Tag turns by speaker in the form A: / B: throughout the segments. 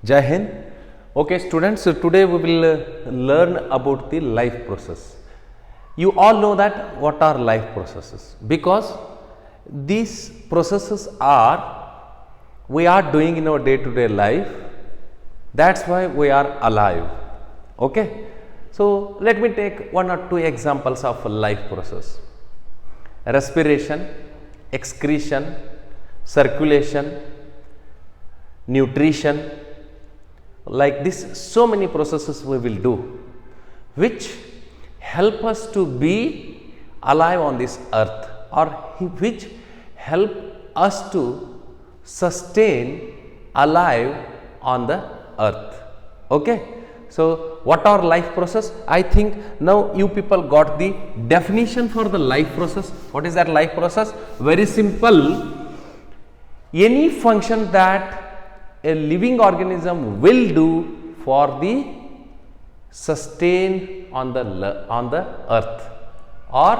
A: Jai Hind. Okay, students, so today we will learn about the life process. You all know that what are life processes, because these processes are we are doing in our day to day life. That's why we are alive. Okay, so let me take one or two examples of life process: respiration, excretion, circulation, nutrition. Like this, so many processes we will do which help us to be alive on this earth, or which help us to sustain alive on the earth. Okay, so what are life process? I think now you people got the definition for the life process. What is that life process? Very simple: any function that a living organism will do for the sustain on the earth, or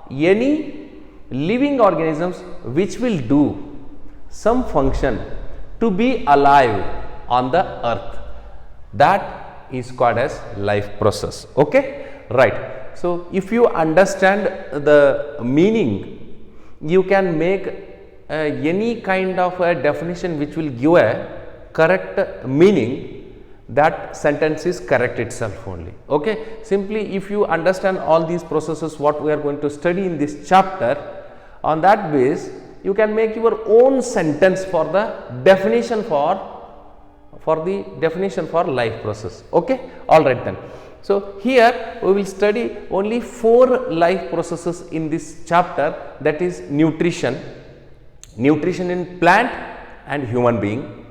A: any living organisms which will do some function to be alive on the earth, that is called as life process. Okay, right. So if you understand the meaning, you can make any kind of a definition which will give a correct meaning. That sentence is correct itself only. Okay, simply if you understand all these processes what we are going to study in this chapter, on that base you can make your own sentence for the definition for life process. Okay, all right then. So here we will study only 4 life processes in this chapter, that is nutrition in plant and human being,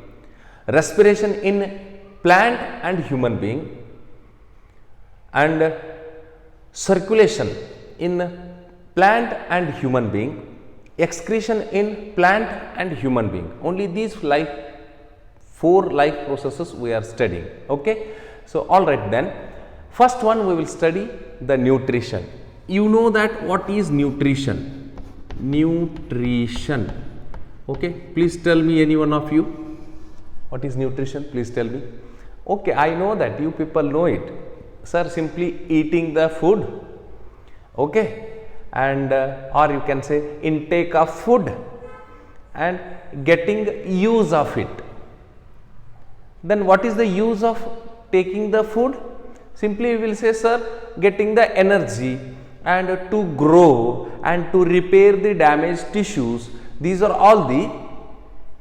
A: respiration in plant and human being, and circulation in plant and human being, excretion in plant and human being. Only these 4 life processes we are studying. Okay, so all right then, first one we will study the nutrition. You know that what is nutrition? Okay, please tell me, any one of you, what is nutrition? Please tell me. Okay, I know that you people know it, sir. Simply eating the food. Okay, and or you can say intake of food and getting use of it. Then what is the use of taking the food? Simply we will say, sir, getting the energy and to grow and to repair the damaged tissues. These are all the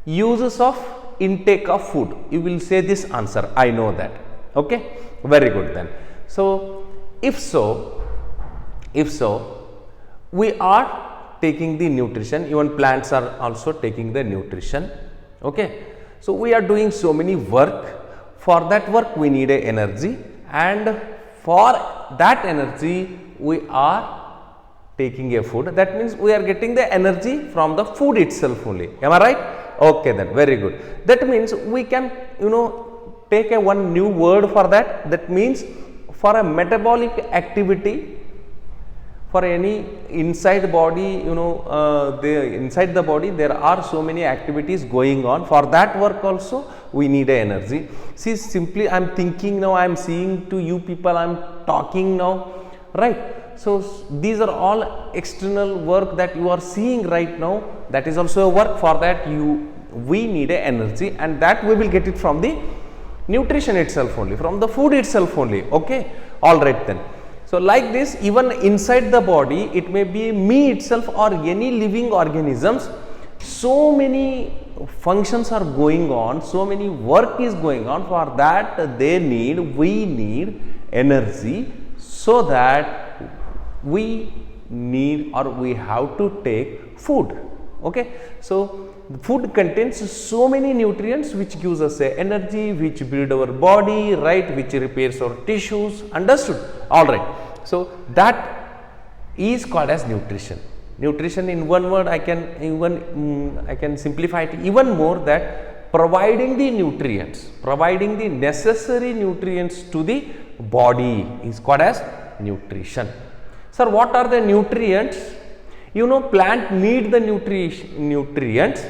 A: uses of intake of food. You will say this answer, I know that. Okay, very good then. So if so we are taking the nutrition, even plants are also taking the nutrition. Okay, so we are doing so many work. For that work we need a energy, and for that energy we are taking a food. That means we are getting the energy from the food itself only. Am I right? Okay then, very good. That means we can take a one new word for that. That means for a metabolic activity, for any inside body, inside the body there are so many activities going on. For that work also we need a energy. See, simply I am thinking now, I am seeing to you people, I am talking now, right? So these are all external work that you are seeing right now. That is also a work. For that we need a energy, and that we will get it from the nutrition itself only, from the food itself only. Okay, all right then. So like this, even inside the body, it may be me itself or any living organisms, so many functions are going on, so many work is going on. For that we need energy, so that we need or we have to take food. Okay, so food contains so many nutrients which gives us energy, which build our body, right, which repairs our tissues. Understood? All right, so that is called as nutrition. Nutrition, in one word I can simplify it even more, that providing the nutrients, providing the necessary nutrients to the body is called as nutrition. Sir, what are the nutrients? Plant need the nutrients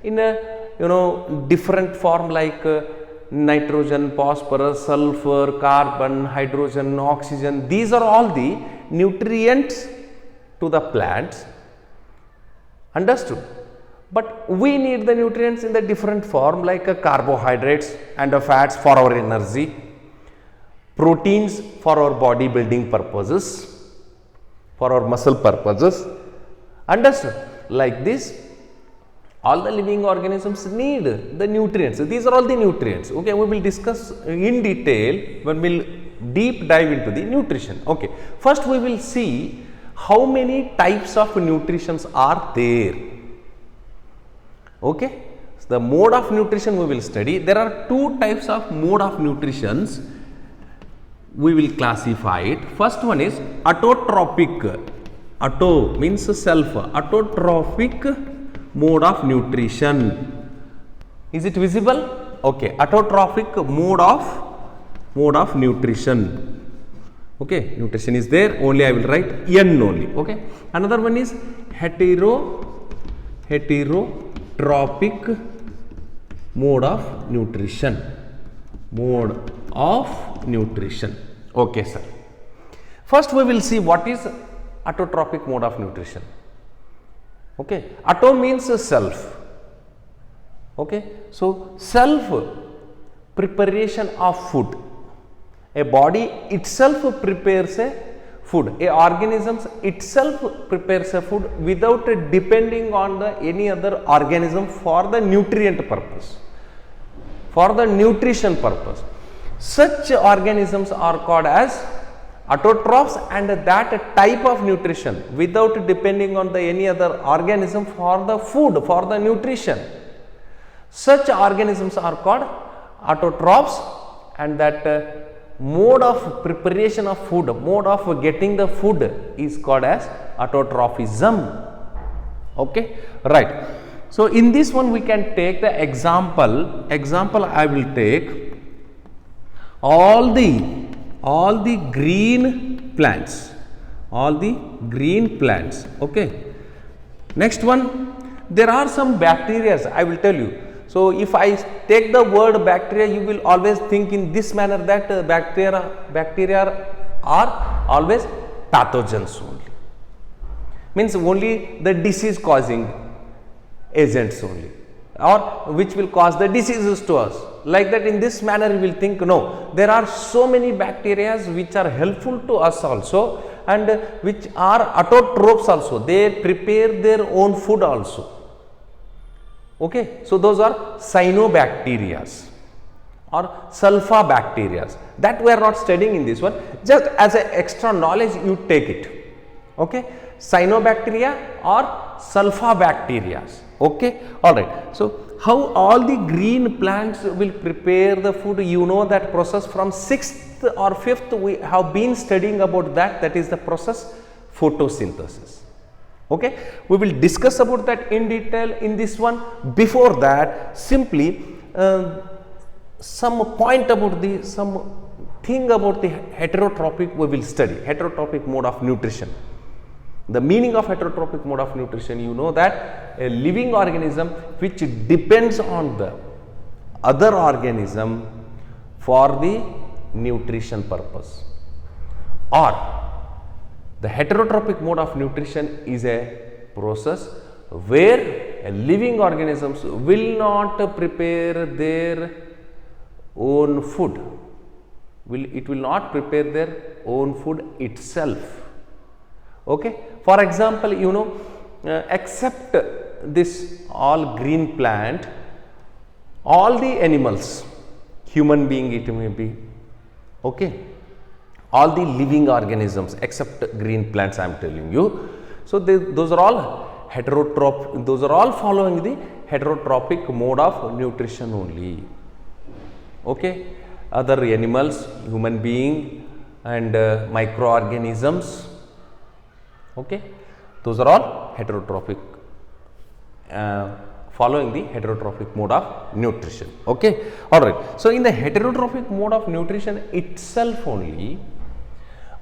A: in a different form, like nitrogen, phosphorus, sulfur, carbon, hydrogen, oxygen. These are all the nutrients to the plants. Understood? But we need the nutrients in the different form, like carbohydrates and fats for our energy, proteins for our body building purposes, for our muscle purposes. Understood? Like this, all the living organisms need the nutrients. These are all the nutrients. Okay, we will discuss in detail when we will deep dive into the nutrition. Okay, first we will see how many types of nutritions are there. Okay, so the mode of nutrition we will study. There are two types of mode of nutritions. We will classify it. First one is autotrophic. Auto means self. Autotrophic mode of nutrition. Is it visible? Okay, autotrophic mode of nutrition. Okay, nutrition is there. Only I will write N only. Okay. Another one is heterotropic mode of nutrition. Mode of nutrition. Okay, sir. First we will see what is autotrophic mode of nutrition. Okay, auto means self. Okay, so self preparation of food. A body itself prepares a food. A organism itself prepares a food without depending on any other organism for the nutrient purpose, for the nutrition purpose. Such organisms are called as autotrophs, and that type of nutrition without depending on any other organism for the food, for the nutrition. Such organisms are called autotrophs, and that mode of preparation of food, mode of getting the food is called as autotrophism. Okay, right. So in this one we can take the example I will take all the green plants, okay. Next one, there are some bacteria, I will tell you. So if I take the word bacteria, you will always think in this manner that bacteria are always pathogens only, means only the disease causing agents only, or which will cause the diseases to us. Like that, in this manner you will think, no, there are so many bacteria which are helpful to us also, and which are autotrophs also. They prepare their own food also. Okay, so those are cyanobacteria or sulfabacteria. That we are not studying in this one. Just as an extra knowledge, you take it. Okay, cyanobacteria or sulfabacteria. Okay, all right. So how all the green plants will prepare the food, you know that process from 6th or 5th we have been studying about that. That is the process photosynthesis. Okay, we will discuss about that in detail in this one. Before that, simply some thing about the heterotrophic we will study. Heterotrophic mode of nutrition. The meaning of heterotrophic mode of nutrition, you know that a living organism which depends on the other organism for the nutrition purpose, or the heterotrophic mode of nutrition is a process where living organisms will not prepare their own food. It will not prepare their own food itself. Okay. For example, you know, except this all green plant, all the animals, human being it may be, okay, all the living organisms except green plants I am telling you. So those are all heterotroph, those are all following the heterotrophic mode of nutrition only. Okay, other animals, human being and microorganisms, okay, those are all heterotrophic, following the heterotrophic mode of nutrition. Okay, all right. So in the heterotrophic mode of nutrition itself only,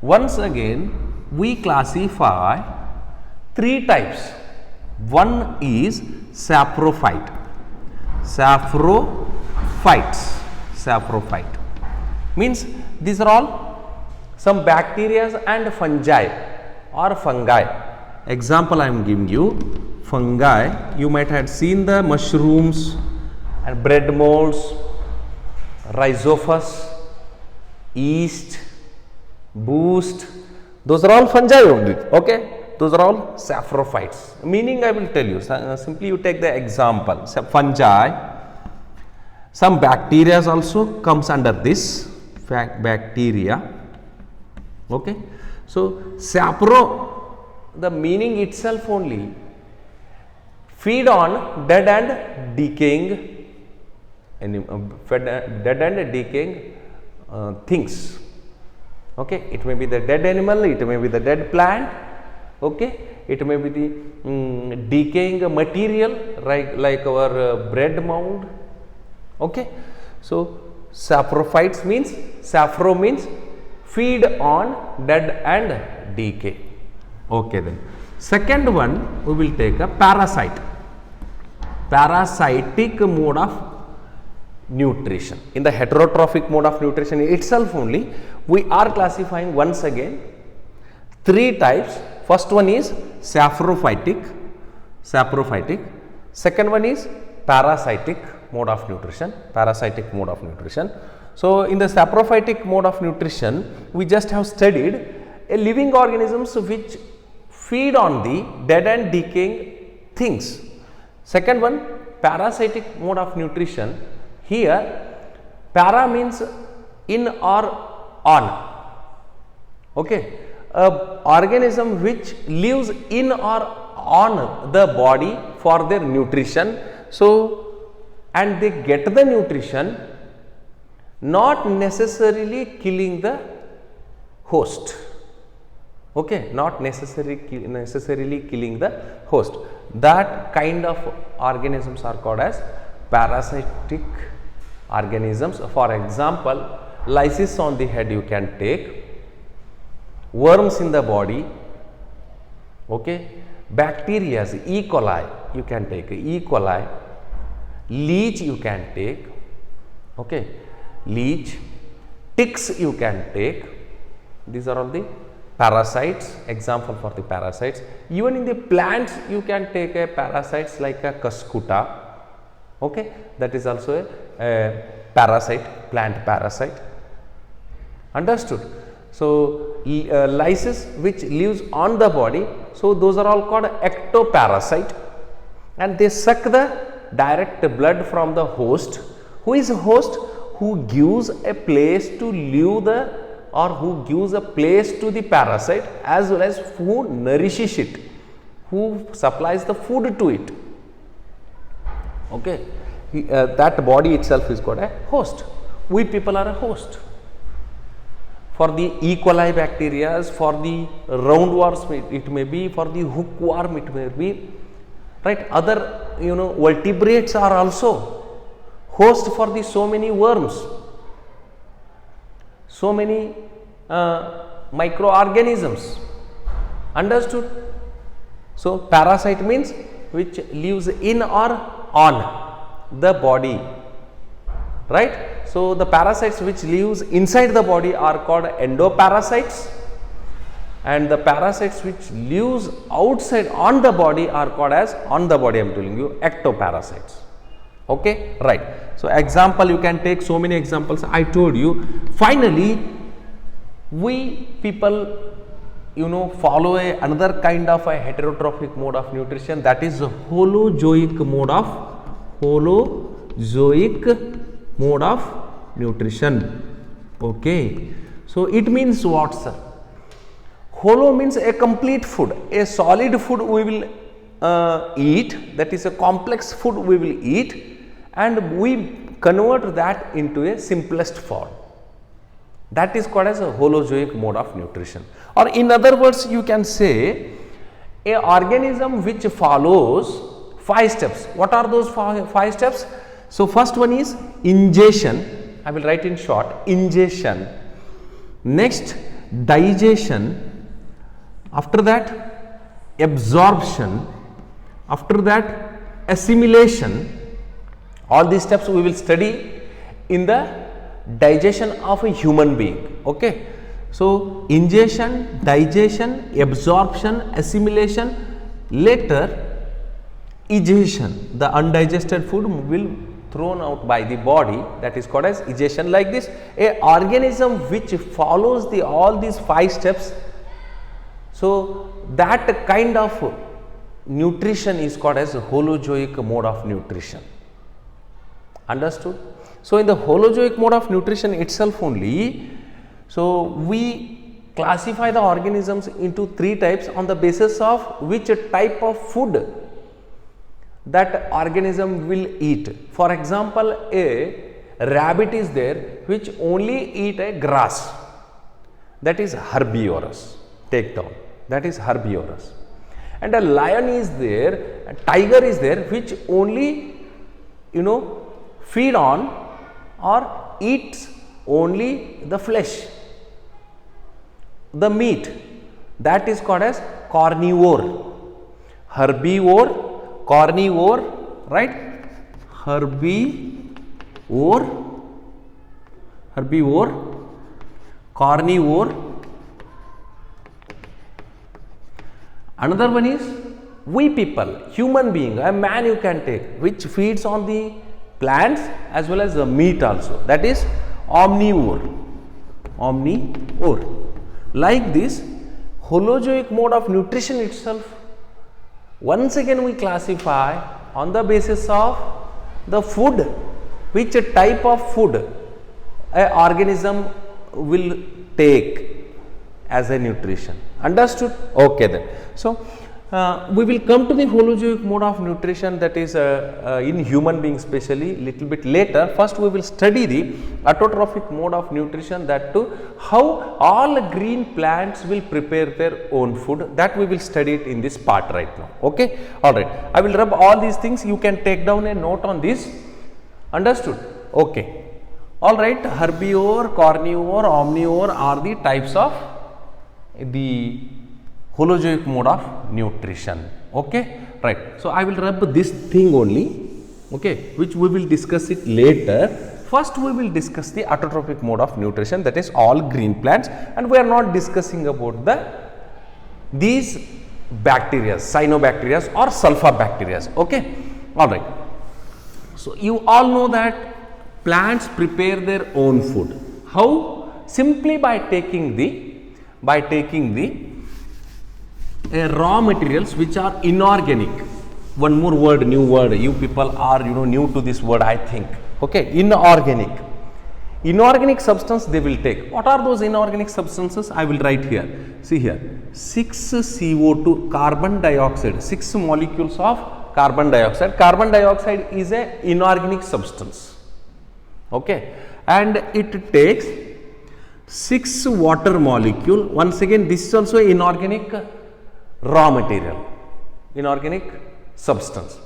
A: once again we classify 3 types. One is saprophyte. saprophyte. Means these are all some bacteria and fungi or fungi. Example I am giving you, fungi, you might have seen the mushrooms and bread molds, rhizophus, yeast, boost, those are all fungi only, okay. Those are all saprophytes. Meaning I will tell you, simply you take the example, fungi, some bacteria also comes under this bacteria, okay. So sapro, the meaning itself only, feed on dead and decaying things, okay. It may be the dead animal, it may be the dead plant, okay. It may be the decaying material, like our bread mound, okay. So saprophytes means, sapro means feed on dead and decay, okay. Then second one we will take a parasite, parasitic mode of nutrition. In the heterotrophic mode of nutrition itself only, we are classifying once again three types. First one is saprophytic, second one is parasitic mode of nutrition, So in the saprophytic mode of nutrition, we just have studied a living organisms which feed on the dead and decaying things. Second one, parasitic mode of nutrition. Here para means in or on, okay. A organism which lives in or on the body for their nutrition. So and they get the nutrition, not necessarily killing the host, okay, not necessarily killing the host. That kind of organisms are called as parasitic organisms. For example, lice on the head you can take, worms in the body, okay, bacteria, E. coli you can take, E. coli, leech you can take, okay, leech, ticks you can take. These are all the parasites, example for the parasites. Even in the plants you can take a parasites like a cuscuta, okay, that is also a parasite, plant parasite, understood. So lice which lives on the body, so those are all called ectoparasite, and they suck the direct blood from the host. Who is a host? Who gives a place to live the, or who gives a place to the parasite, as well as who nourishes it, who supplies the food to it, okay. That body itself is called a host. We people are a host. For the E. coli bacteria, for the roundworms it may be, for the hookworm it may be, right. Other vertebrates are also host for the so many worms, so many microorganisms, understood. So parasite means which lives in or on the body, right. So the parasites which lives inside the body are called endoparasites, and the parasites which lives outside on the body are called as, on the body I am telling you, ectoparasites, okay, right. So example you can take so many examples I told you. Finally, we people follow another kind of a heterotrophic mode of nutrition, that is holozoic mode of nutrition, okay. So it means what, sir? Holo means a complete food, a solid food we will eat, that is a complex food we will eat, and we convert that into a simplest form. That is called as a holozoic mode of nutrition. Or in other words, you can say a organism which follows 5 steps. What are those 5 steps? So first one is ingestion, I will write in short, ingestion. Next, digestion. After that, absorption. After that, assimilation. All these steps we will study in the digestion of a human being. Okay. So, ingestion, digestion, absorption, assimilation, later egestion, the undigested food will thrown out by the body, that is called as egestion. Like this, a organism which follows all these 5 steps, so that kind of nutrition is called as holozoic mode of nutrition. Understood? So, in the holozoic mode of nutrition itself only, so we classify the organisms into 3 types on the basis of which type of food that organism will eat. For example, a rabbit is there which only eat a grass, that is herbivorous, take down, that is herbivorous. And a lion is there, a tiger is there which only feed on or eats only the flesh, the meat, that is called as carnivore. Herbivore, carnivore, right? Herbivore, carnivore. Another one is we people, human being, a man you can take, which feeds on the plants as well as the meat also, that is omnivore. Like this, holozoic mode of nutrition itself, once again we classify on the basis of the food, which type of food a organism will take as a nutrition. Understood? Okay then. So, we will come to the holozoic mode of nutrition, that is in human beings specially little bit later. First we will study the autotrophic mode of nutrition, that too how all green plants will prepare their own food, that we will study it in this part right now. Okay. Alright, I will rub all these things, you can take down a note on this. Understood? Okay. Alright, herbivore, carnivore, omnivore are the types of the holozoic mode of nutrition. Okay, right. So, I will rub this thing only, okay, which we will discuss it later. First, we will discuss the autotrophic mode of nutrition, that is all green plants, and we are not discussing about these bacteria, cyanobacteria or sulfobacteria. Okay, all right. So, you all know that plants prepare their own food. How? Simply by taking the raw materials which are inorganic. One more word, new word, you people are new to this word, I think. Okay, inorganic substance they will take. What are those inorganic substances? I will write here. See here, 6 CO2, carbon dioxide, 6 molecules of carbon dioxide. Carbon dioxide is a inorganic substance. Okay, and it takes 6 water molecule. Once again, this is also inorganic raw material, inorganic substance.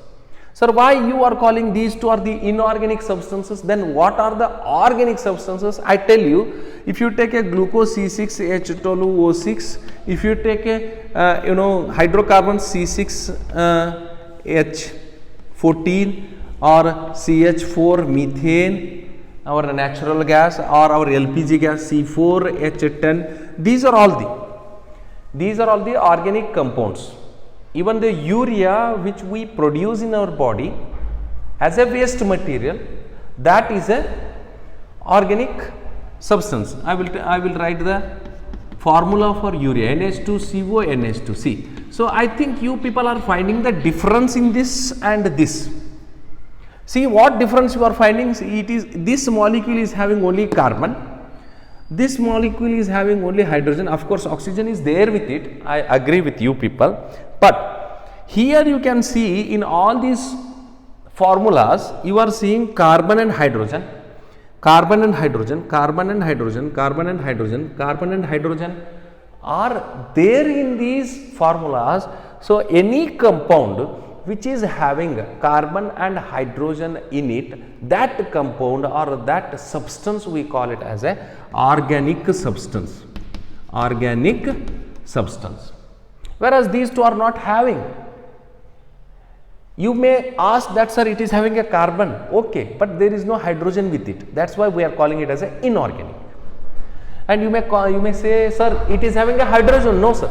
A: Sir, why you are calling these two are the inorganic substances? Then what are the organic substances? I tell you, if you take a glucose C6H12O6, if you take a hydrocarbon C6H14 or CH4 methane, our natural gas, or our LPG gas C4H10, these are all the organic compounds. Even the urea which we produce in our body as a waste material, that is a organic substance. I will write the formula for urea, NH2CO, NH2C. So, I think you people are finding the difference in this and this. See what difference you are finding? It is this molecule is having only carbon, this molecule is having only hydrogen. Of course, oxygen is there with it, I agree with you people, but here you can see in all these formulas you are seeing carbon and hydrogen, carbon and hydrogen, carbon and hydrogen, carbon and hydrogen, carbon and hydrogen are there in these formulas. So, any compound which is having carbon and hydrogen in it, that compound or that substance we call it as a organic substance, whereas these two are not having. You may ask that, sir, it is having a carbon, okay, but there is no hydrogen with it. That's why we are calling it as an inorganic. And you may say, sir, it is having a hydrogen. No, sir.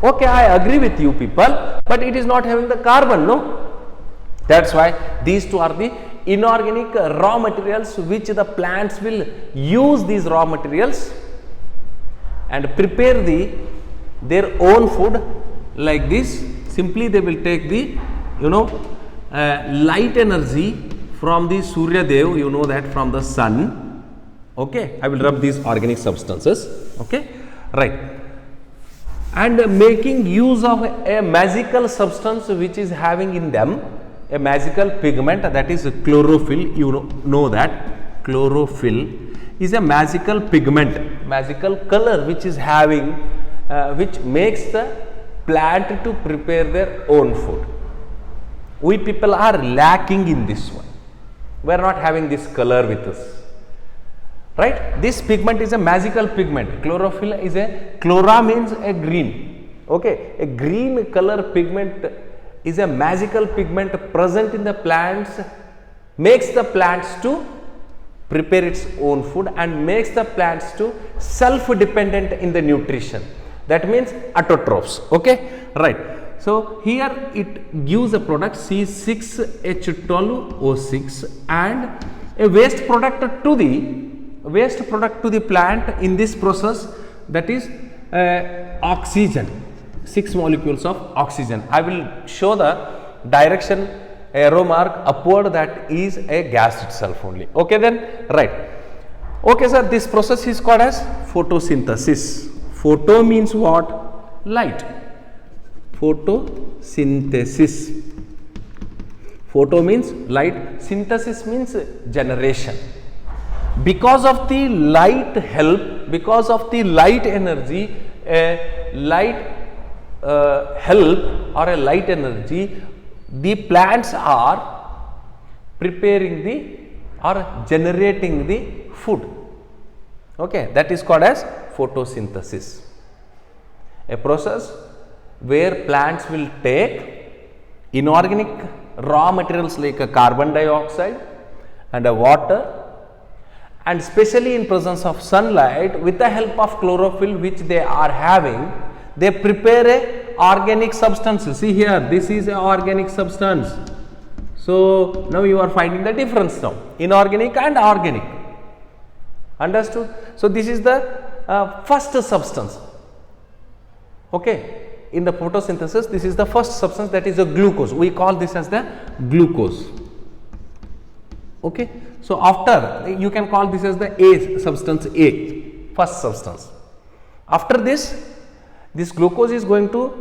A: Okay, I agree with you people, but it is not having the carbon, no. That's why these two are the inorganic raw materials which the plants will use these raw materials and prepare their own food like this. Simply they will take the light energy from the Surya Dev, you know that, from the sun. Okay, I will rub these organic substances. Okay, right. And making use of a magical substance which is having in them a magical pigment, that is chlorophyll. You know that chlorophyll is a magical pigment, magical color which is having which makes the plant to prepare their own food. We people are lacking in this one. We are not having this color with us, right? This pigment is a magical pigment. Chlorophyll is chlora means a green. Okay, a green color pigment is a magical pigment present in the plants, makes the plants to prepare its own food and makes the plants to self-dependent in the nutrition. That means autotrophs. Okay, right. So here it gives a product C6H12O6 and a waste product to the plant in this process, that is oxygen, 6 molecules of oxygen. I will show the direction arrow mark upward, that is a gas itself only. Okay then, right. Okay sir, this process is called as photosynthesis. Photo means what? Light. Photosynthesis. Photo means light, synthesis means generation. Because of the light help, because of the light energy, light help or a light energy, the plants are preparing or generating the food. Okay, that is called as photosynthesis. A process where plants will take inorganic raw materials like a carbon dioxide and a water, and especially in presence of sunlight, with the help of chlorophyll which they are having, they prepare a organic substance. See here, this is a organic substance. So now you are finding the difference now, inorganic and organic. Understood? So this is the first substance. Okay, in the photosynthesis, this is the first substance, that is a glucose. We call this as the glucose. Okay, so after, you can call this as the A substance, A, first substance. After this glucose is going to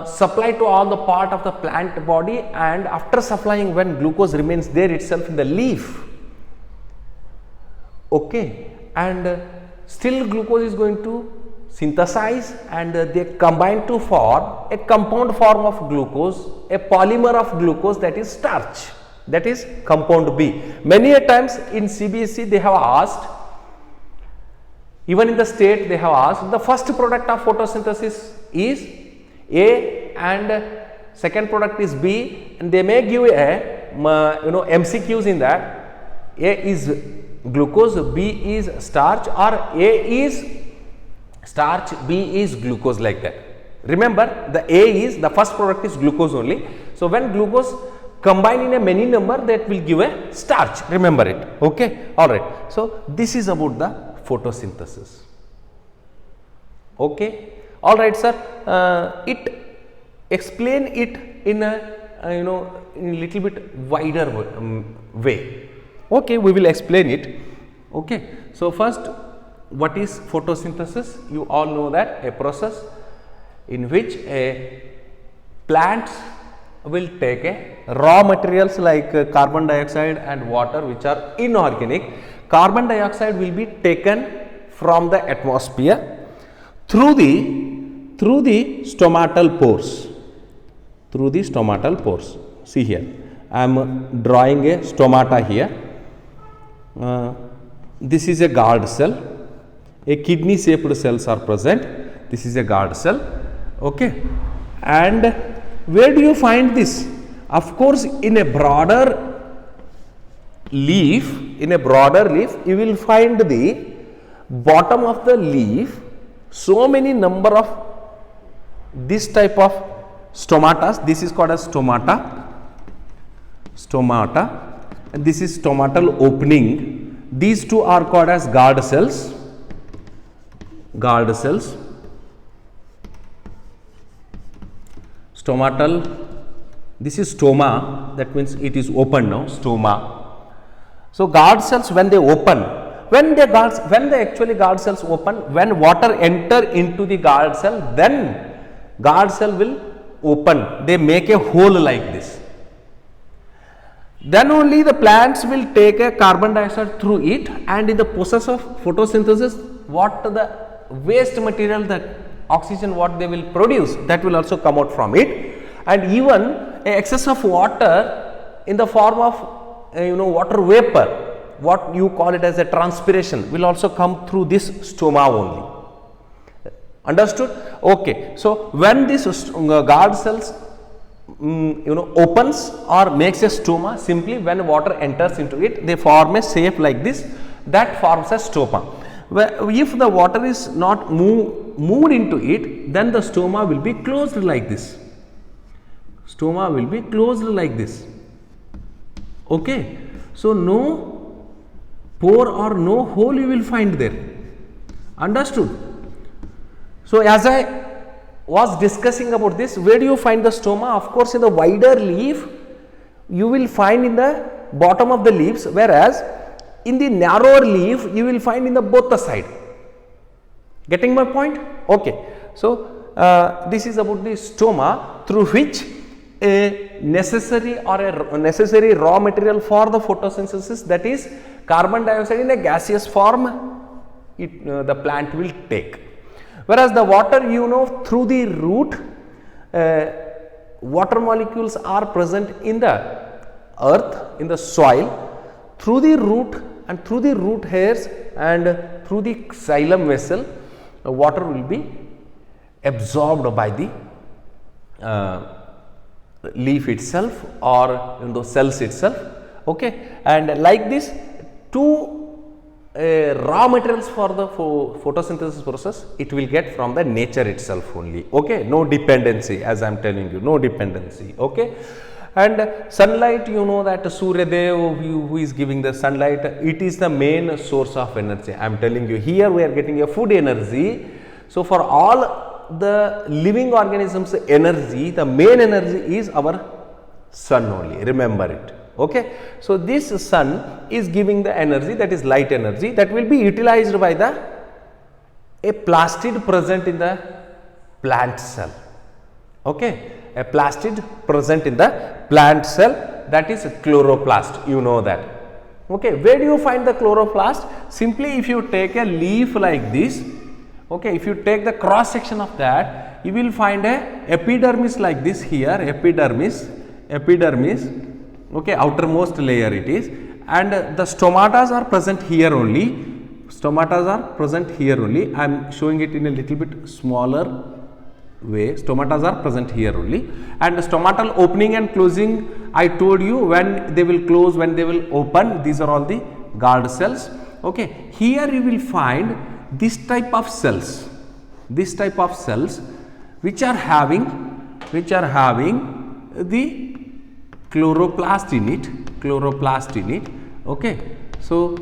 A: supply to all the part of the plant body, and after supplying, when glucose remains there itself in the leaf, okay, and still glucose is going to synthesize and they combine to form a compound form of glucose, a polymer of glucose, that is starch, that is compound B. Many a times in CBSE they have asked, even in the state they have asked, the first product of photosynthesis is A and second product is B, and they may give a MCQs in that. A is glucose, B is starch, or A is starch, B is glucose, like that. Remember, the A is, the first product is glucose only. So when glucose combine in a many number, that will give a starch. Remember it. Okay, all right. So this is about the photosynthesis. Okay, all right, sir. Explain it in a in a little bit wider way. Okay, we will explain it. Okay, so first, what is photosynthesis? You all know that a process in which a plant will take a raw materials like carbon dioxide and water, which are inorganic. Carbon dioxide will be taken from the atmosphere through the stomatal pores. Through the stomatal pores. See here, I am drawing a stomata here. This is a guard cell. A kidney shaped cells are present. This is a guard cell. Okay, and where do you find this? Of course, in a broader leaf, you will find the bottom of the leaf so many number of this type of stomatas. This is called as stomata, and this is stomatal opening. These two are called as guard cells. Stomatal, this is stoma, that means it is open now, stoma. So guard cells, when they open, when the actually guard cells open, when water enter into the guard cell, then guard cell will open. They make a hole like this. Then only the plants will take a carbon dioxide through it, and in the process of photosynthesis, what the waste material, that oxygen what they will produce, that will also come out from it. And even a excess of water in the form of water vapor, what you call it as a transpiration, will also come through this stoma only. Understood? Okay. So when this guard cells opens or makes a stoma, simply when water enters into it, they form a shape like this, that forms a stoma. If the water is not moved into it, then the stoma will be closed like this. Okay. So no pore or no hole you will find there. Understood? So as I was discussing about this, where do you find the stoma? Of course, in the wider leaf you will find in the bottom of the leaves, whereas in the narrower leaf you will find in the both the side. Getting my point? Okay. So this is about the stoma, through which a necessary raw material for the photosynthesis, that is carbon dioxide in a gaseous form, the plant will take. Whereas the water, through the root, water molecules are present in the earth, in the soil, through the root and through the root hairs and through the xylem vessel, water will be absorbed by the leaf itself or the cells itself. Okay. And like this, two raw materials for the photosynthesis process, it will get from the nature itself only. Okay. No dependency, as I am telling you, no dependency. Okay. And sunlight, that Surya Dev, who is giving the sunlight, it is the main source of energy. I am telling you, here we are getting a food energy. So for all the living organisms energy, the main energy is our sun only, remember it. Okay. So this sun is giving the energy, that is light energy, that will be utilized by a plastid present in the plant cell. Okay. A plastid present in the plant cell, that is chloroplast, that. Okay. Where do you find the chloroplast? Simply if you take a leaf like this, okay, if you take the cross section of that, you will find a epidermis like this here, epidermis, okay, outermost layer it is, and the stomatas are present here only. I am showing it in a little bit smaller way. Stomatas are present here only, and the stomatal opening and closing, I told you when they will close, when they will open, these are all the guard cells. Okay. Here you will find this type of cells, which are having the chloroplast in it. Okay. So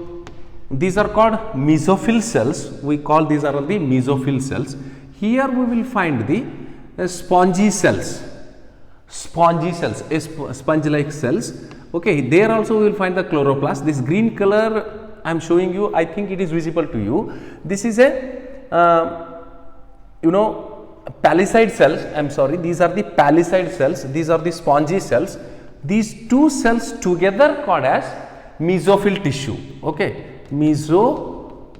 A: these are called mesophyll cells. We call these are the mesophyll cells. Here we will find the spongy cells, sponge-like cells. Okay. There also we will find the chloroplast. This green color I am showing you, I think it is visible to you. This is a palisade cells. I am sorry, these are the palisade cells, these are the spongy cells. These two cells together called as mesophyll tissue. Okay. Mesophyll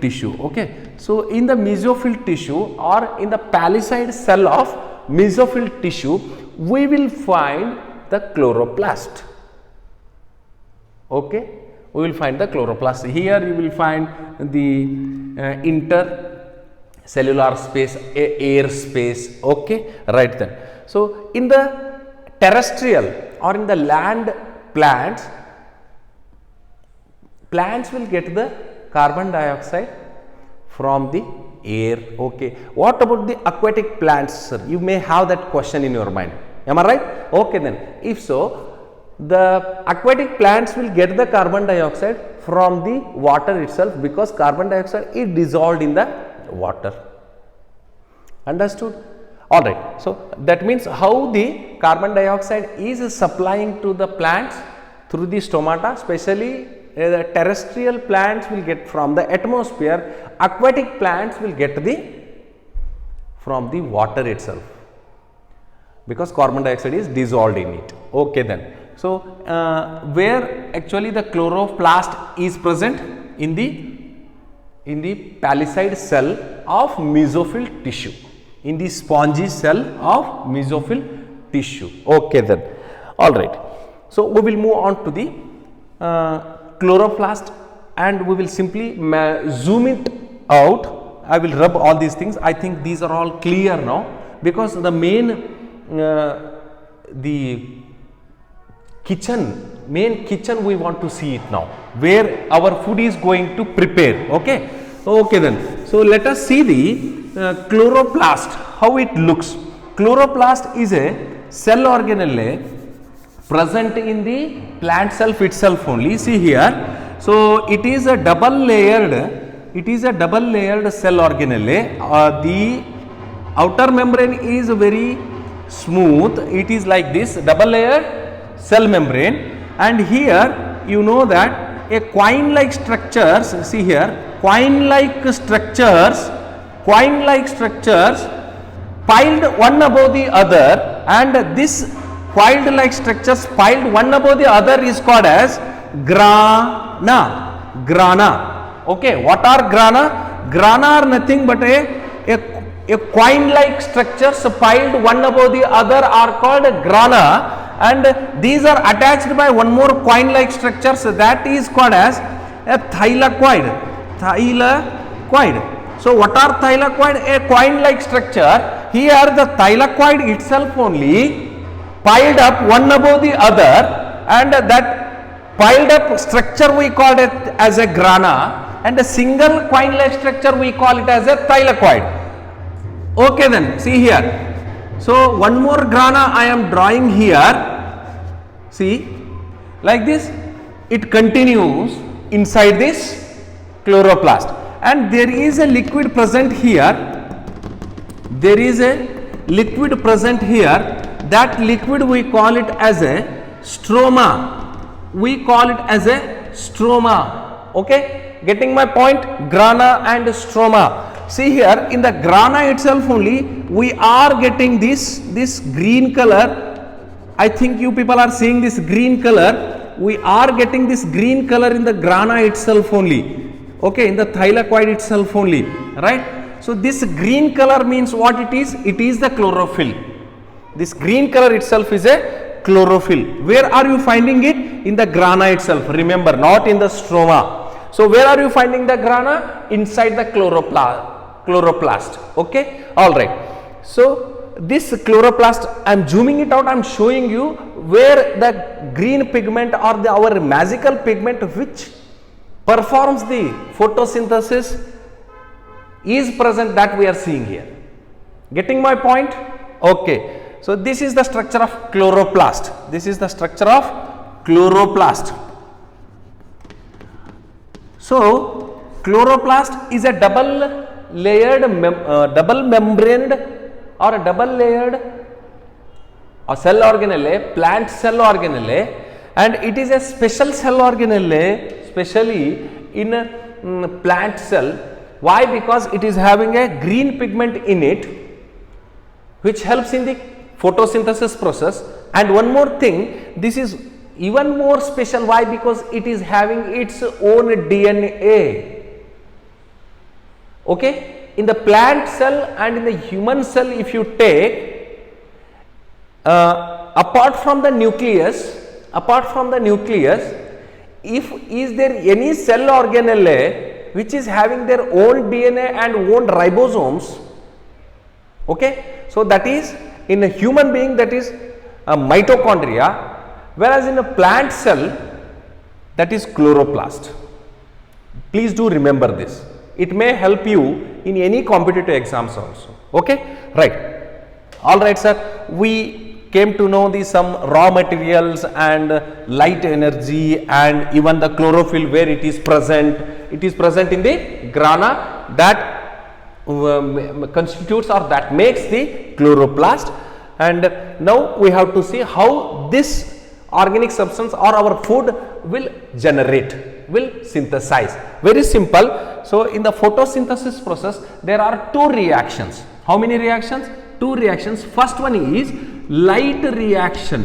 A: tissue. Okay. So in the mesophyll tissue or in the palisade cell of mesophyll tissue, we will find the chloroplast. Okay. We will find the chloroplast. Here you will find the intercellular space, air space. Okay. Right then. So in the terrestrial or in the land plants, plants will get the carbon dioxide from the air. Okay, what about the aquatic plants, sir? You may have that question in your mind, am I right? Okay, then if so, the aquatic plants will get the carbon dioxide from the water itself, because carbon dioxide is dissolved in the water. Understood? All right. So that means how the carbon dioxide is supplying to the plants through the stomata, especially the terrestrial plants will get from the atmosphere, aquatic plants will get from the water itself, because carbon dioxide is dissolved in it. Okay, then. So where actually the chloroplast is present? In the palisade cell of mesophyll tissue, in the spongy cell of mesophyll tissue. Okay, then. All right. So we will move on to the chloroplast, and we will simply zoom it out. I will rub all these things. I think these are all clear now, because the main main kitchen we want to see it now, where our food is going to prepare. Okay, okay, then. So let us see the chloroplast, how it looks. Chloroplast is a cell organelle present in the plant cell itself only. See here. So it is a double layered cell organelle. The outer membrane is very smooth. It is like this double layered cell membrane, and here you know that a coin like structures, see here, coin like structures piled one above the other, and this coiled like structures piled one above the other is called as grana. Okay, what are grana? Grana are nothing but a coin like structures piled one above the other are called grana, and these are attached by one more coin like structures, that is called as a thylakoid. So what are thylakoid? A coin like structure. Here the thylakoid itself only piled up one above the other, and that piled up structure we call it as a grana, and a single coin like structure we call it as a thylakoid. Okay, then see here. So one more grana I am drawing here. See, like this it continues inside this chloroplast, and there is a liquid present here. There is a liquid present here. That liquid we call it as a stroma. We call it as a stroma. Okay, getting my point? Grana and stroma. See here, in the grana itself only we are getting this green color. I think you people are seeing this green color. We are getting this green color in the grana itself only. Okay, in the thylakoid itself only, right? So this green color means what it is? It is the chlorophyll. This green color itself is a chlorophyll. Where are you finding it? In the grana itself. Remember, not in the stroma. So where are you finding the grana? Inside the chloroplast. Okay, all right. So this chloroplast, I am zooming it out. I am showing you where the green pigment or our magical pigment which performs the photosynthesis is present, that we are seeing here. Getting my point? Okay. So this is the structure of chloroplast. This is the structure of chloroplast. So chloroplast is a double membraned or a double layered cell organelle, plant cell organelle, and it is a special cell organelle, especially in plant cell. Why? Because it is having a green pigment in it, which helps in the photosynthesis process. And one more thing, this is even more special. Why? Because it is having its own DNA. Okay, in the plant cell and in the human cell, if you take apart from the nucleus, if is there any cell organelle which is having their own DNA and own ribosomes? Okay, so that is in a human being, that is mitochondria, whereas in a plant cell, that is chloroplast. Please do remember this. It may help you in any competitive exams also. Okay, right. All right, sir. We came to know the some raw materials and light energy and even the chlorophyll where it is present. It is present in the grana that constitutes or that makes the chloroplast. And now we have to see how this organic substance or our food will generate, will synthesize. Very simple. So in the photosynthesis process there are two reactions. How many reactions? Two reactions. First one is light reaction.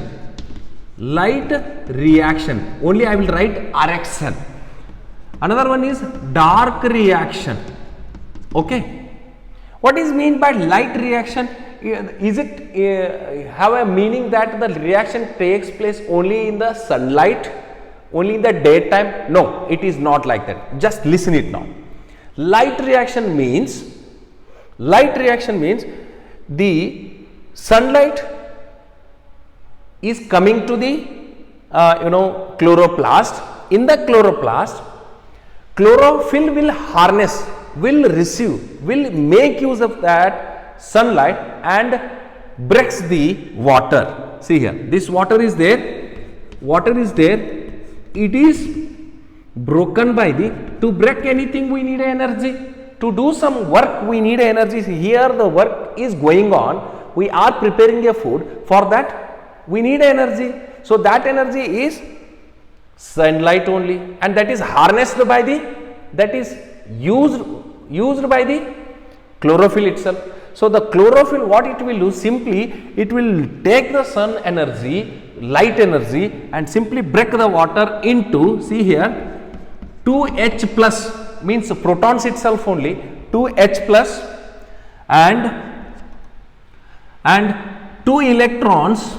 A: Light reaction. Only I will write RXN. Another one is dark reaction. Okay. What is mean by light reaction? Is it have a meaning that the reaction takes place only in the sunlight, only in the daytime? No, it is not like that. Just listen it now. Light reaction means the sunlight is coming to the chloroplast. In the chloroplast, chlorophyll will harness, will receive, will make use of that sunlight and breaks the water. See here, this water is there, it is broken by the, to break anything we need energy, to do some work we need energy. See, here the work is going on, we are preparing a food, for that we need energy. So that energy is sunlight only, and that is harnessed by the, that is used by the chlorophyll itself. So the chlorophyll, what it will do, simply it will take the sun energy, light energy, and simply break the water into, see here, 2H plus means protons itself only, 2H plus and 2 electrons,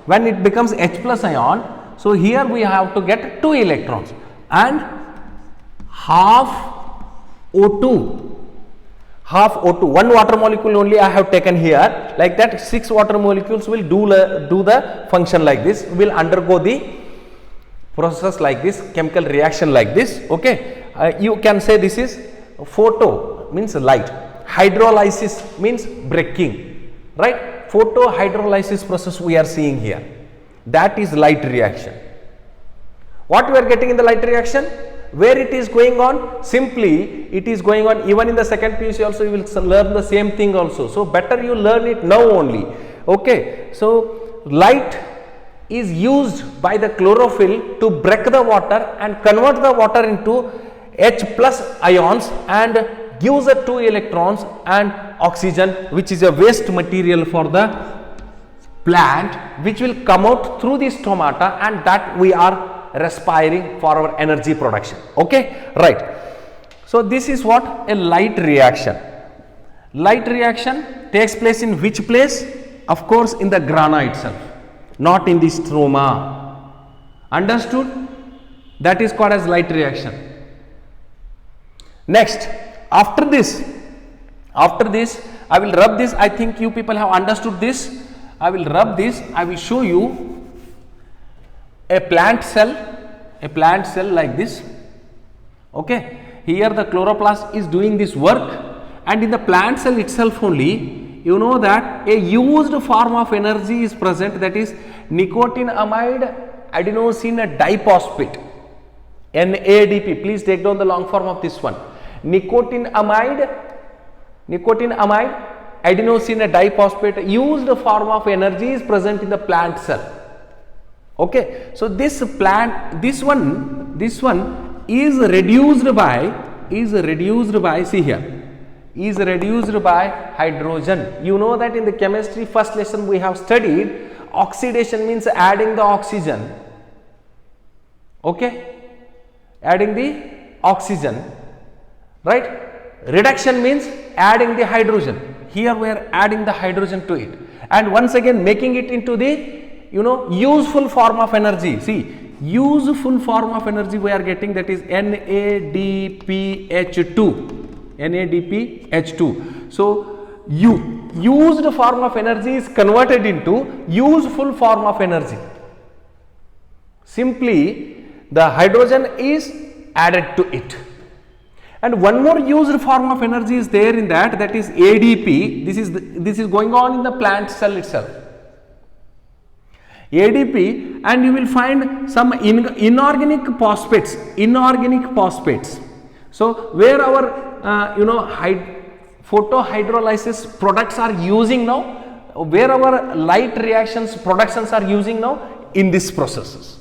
A: when it becomes H plus ion. So here we have to get 2 electrons and half O2, one water molecule only I have taken here. Like that 6 water molecules will do the function like this, will undergo the process like this, chemical reaction like this. Okay, you can say this is photo means light, hydrolysis means breaking, right? Photo hydrolysis process we are seeing here, that is light reaction. What we are getting in the light reaction? Where it is going on? Simply it is going on, even in the second PUC also you will learn the same thing also. So better you learn it now only. Okay, so light is used by the chlorophyll to break the water and convert the water into H plus ions and gives the 2 electrons and oxygen, which is a waste material for the plant, which will come out through the stomata, and that we are respiring for our energy production. Okay, right. So this is what a light reaction. Light reaction takes place in which place? Of course in the grana itself, not in the stroma. Understood? That is called as light reaction. Next, after this I will rub this. I think you people have understood this. I will rub this. I will show you a plant cell like this. Okay, here the chloroplast is doing this work, and in the plant cell itself only, you know that a used form of energy is present, that is nicotinamide adenosine diphosphate, NADP. Please take down the long form of this one. Nicotinamide adenosine diphosphate, used form of energy, is present in the plant cell. Okay, so this one is reduced by, see here, is reduced by hydrogen. You know that in the chemistry first lesson we have studied oxidation means adding the oxygen. Okay, adding the oxygen, right? Reduction means adding the hydrogen. Here we are adding the hydrogen to it, and once again making it into the useful form of energy. See, useful form of energy we are getting, that is NADPH2. So used form of energy is converted into useful form of energy. Simply the hydrogen is added to it. And one more used form of energy is there in that, that is ADP. This is going on in the plant cell itself. ADP, and you will find some inorganic phosphates. So where our photohydrolysis products are using now, where our light reactions productions are using now, in this processes.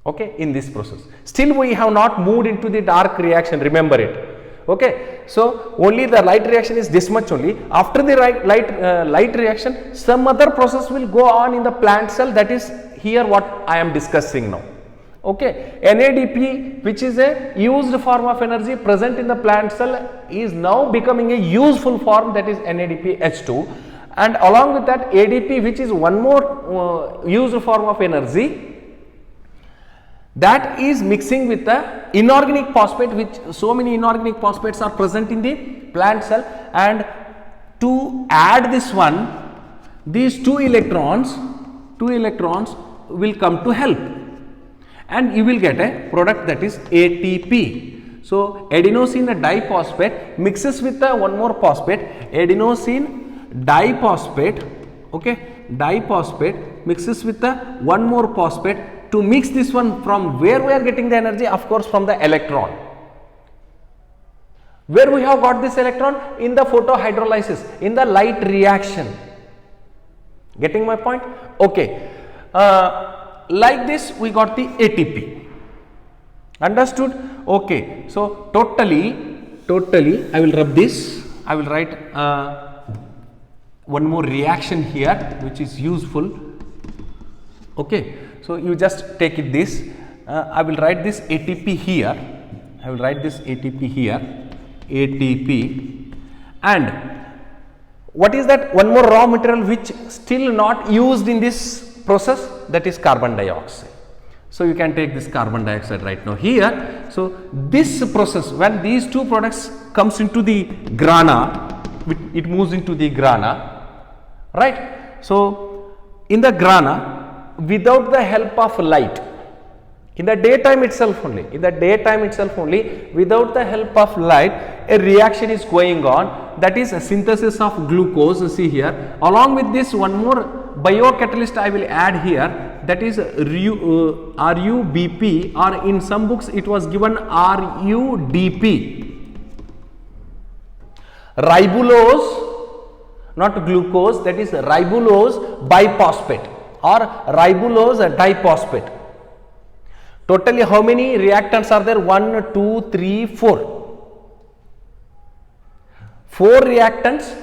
A: Okay, in this process. Still we have not moved into the dark reaction, remember it. Okay, so only the light reaction is this much only. After the light reaction, some other process will go on in the plant cell, that is here what I am discussing now. Okay, NADP, which is a used form of energy present in the plant cell, is now becoming a useful form, that is NADPH2, and along with that ADP, which is one more used form of energy, that is mixing with the inorganic phosphate, which so many inorganic phosphates are present in the plant cell, and to add this one, these two electrons will come to help, and you will get a product, that is ATP. So adenosine diphosphate mixes with the one more phosphate, adenosine diphosphate, okay, diphosphate mixes with the one more phosphate. To mix this one, from where we are getting the energy? Of course from the electron. Where we have got this electron? In the photohydrolysis, in the light reaction. Getting my point? Okay. Like this we got the ATP. Understood? Okay. So totally I will rub this. I will write one more reaction here which is useful. Okay. So you just take it this, I will write this ATP here, ATP, and what is that one more raw material which still not used in this process, that is carbon dioxide. So you can take this carbon dioxide right now here. So this process, when these two products comes into the grana, it moves into the grana, right? So in the grana, without the help of light, in the daytime itself only, without the help of light, a reaction is going on, that is a synthesis of glucose. See here, along with this one more biocatalyst I will add here, that is RUBP, or in some books it was given RUDP, ribulose, not glucose, that is ribulose biphosphate or ribulose diphosphate. Totally how many reactants are there? 1, 2, 3, 4. 4 reactants.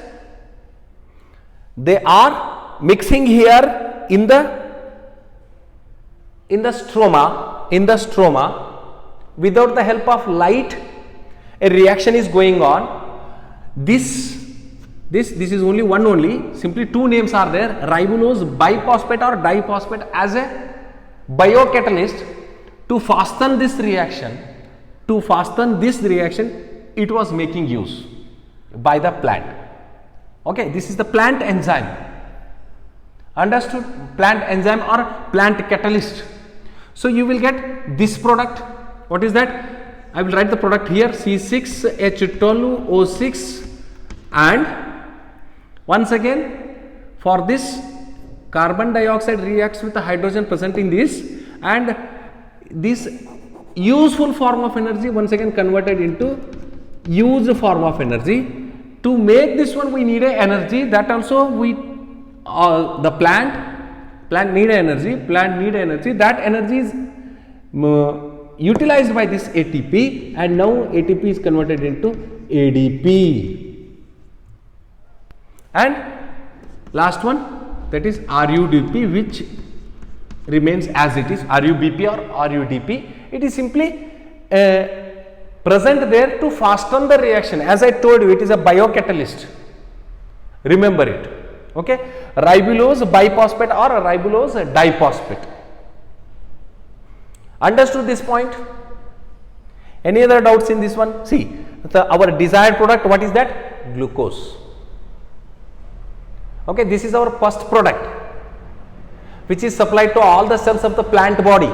A: They are mixing here in the stroma. Without the help of light, a reaction is going on. This is only one only, simply two names are there, ribulose biphosphate or diphosphate, as a biocatalyst to fasten this reaction, it was making use by the plant. Okay, this is the plant enzyme. Understood? Plant enzyme or plant catalyst. So you will get this product. What is that? I will write the product here, C6H12O6, and once again, for this carbon dioxide reacts with the hydrogen present in this, and this useful form of energy once again converted into used form of energy. To make this one we need a energy, that also the plant need energy, that energy is utilized by this ATP, and now ATP is converted into ADP. And last one, that is RUDP, which remains as it is, RUBP or RUDP. It is simply present there to fasten the reaction. As I told you, it is a biocatalyst. Remember it. Okay, ribulose biphosphate or ribulose diphosphate. Understood this point? Any other doubts in this one? See, our desired product, what is that? Glucose. Okay, this is our first product which is supplied to all the cells of the plant body.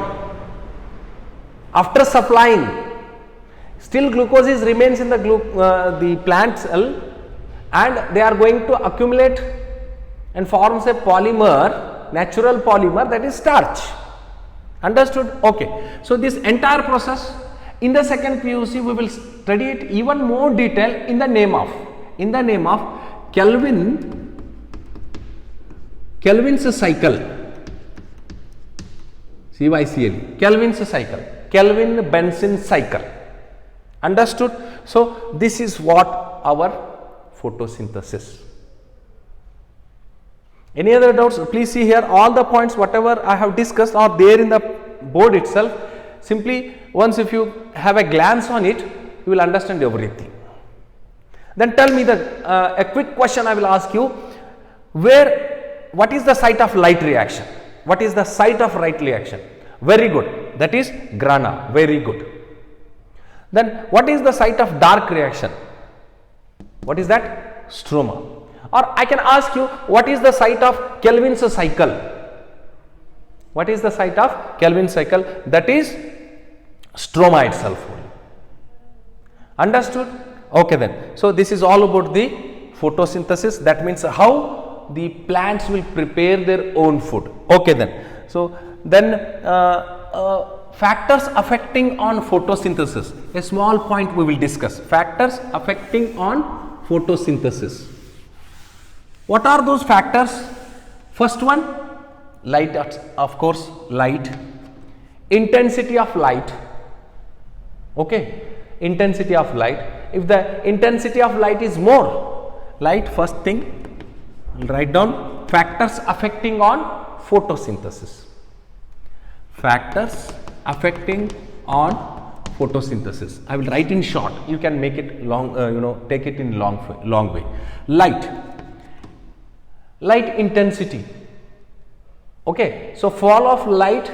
A: After supplying, still glucose is remains in the plant cell, and they are going to accumulate and forms a polymer, natural polymer, that is starch. Understood? Okay. So this entire process in the second PUC we will study it even more detail in the name of Kelvin's cycle. CYCL, Kelvin's cycle, Kelvin-Benson cycle. Understood? So this is what our photosynthesis. Any other doubts? Please see here, all the points whatever I have discussed are there in the board itself. Simply once if you have a glance on it, you will understand everything. Then tell me a quick question I will ask you. What is the site of light reaction? What is the site of light reaction? Very good. That is grana. Very good. Then what is the site of dark reaction? What is that? Stroma. Or I can ask you, what is the site of Kelvin's cycle? What is the site of Kelvin's cycle? That is stroma itself. Understood? Okay then. So this is all about the photosynthesis. That means how the plants will prepare their own food. Okay then. So then factors affecting on photosynthesis. A small point we will discuss. Factors affecting on photosynthesis. What are those factors? First one, light, of course, light. Intensity of light. Okay, intensity of light. If the intensity of light is more, light, first thing, write down factors affecting on photosynthesis. Factors affecting on photosynthesis. I will write in short. You can make it long. Take it in long way. Light intensity. Okay, so fall of light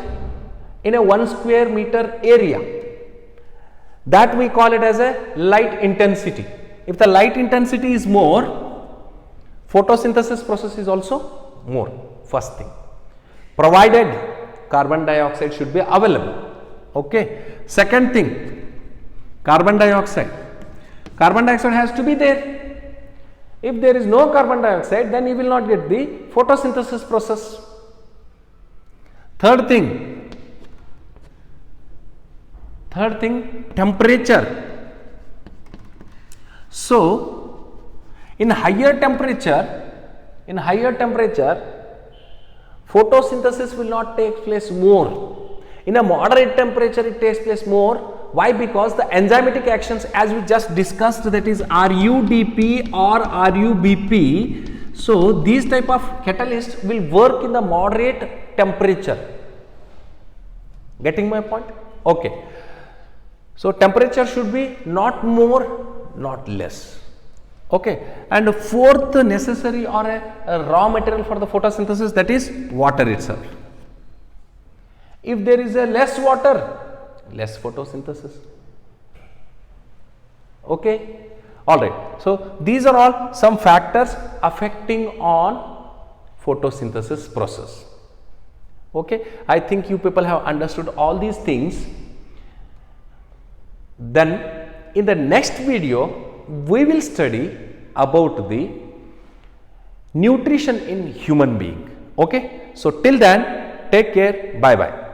A: in a 1 square meter area, that we call it as a light intensity. If the light intensity is more, photosynthesis process is also more. First thing, provided carbon dioxide should be available. Okay. Second thing, carbon dioxide has to be there. If there is no carbon dioxide, then you will not get the photosynthesis process. Third thing, temperature. So in higher temperature, photosynthesis will not take place more. In a moderate temperature, it takes place more. Why? Because the enzymatic actions, as we just discussed, that is RUDP or RUBP. So these type of catalysts will work in the moderate temperature. Getting my point? Okay. So temperature should be not more, not less. Okay. And fourth necessary or a raw material for the photosynthesis, that is water itself. If there is a less water, less photosynthesis. Okay. All right. So these are all some factors affecting on photosynthesis process. Okay. I think you people have understood all these things. Then in the next video, we will study about the nutrition in human being. Okay. So till then, take care. Bye bye.